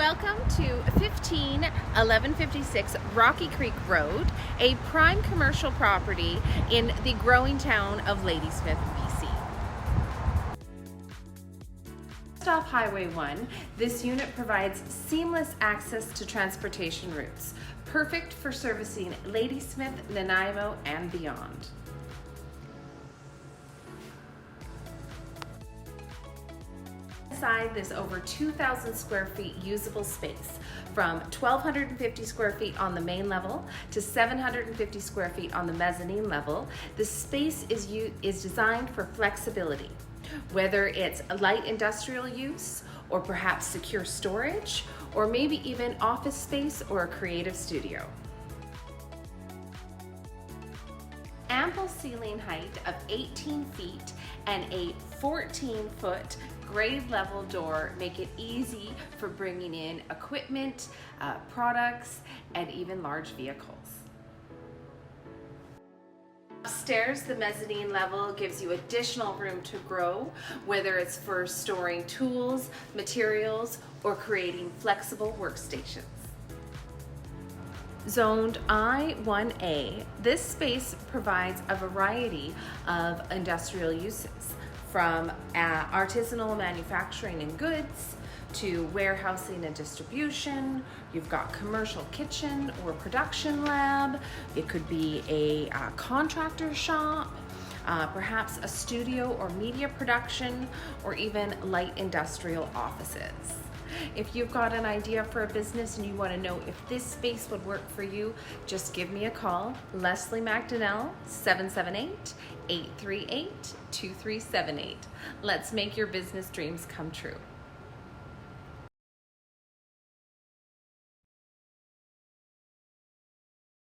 Welcome to 1156 Rocky Creek Road, a prime commercial property in the growing town of Ladysmith, BC. Just off Highway 1, this unit provides seamless access to transportation routes, perfect for servicing Ladysmith, Nanaimo, and beyond. Inside this over 2,000 square feet usable space, from 1,250 square feet on the main level to 750 square feet on the mezzanine level. The space is designed for flexibility, whether it's a light industrial use or perhaps secure storage, or maybe even office space or a creative studio. Ample ceiling height of 18 feet and a 14-foot grade level door make it easy for bringing in equipment, products, and even large vehicles. Upstairs, the mezzanine level gives you additional room to grow, whether it's for storing tools, materials, or creating flexible workstations. Zoned I-1A, this space provides a variety of industrial uses, from artisanal manufacturing and goods to warehousing and distribution. You've got commercial kitchen or production lab. It could be a contractor shop, perhaps a studio or media production, or even light industrial offices. If you've got an idea for a business and you want to know if this space would work for you, just give me a call. Leslie McDonnell, 778-838-2378. Let's make your business dreams come true.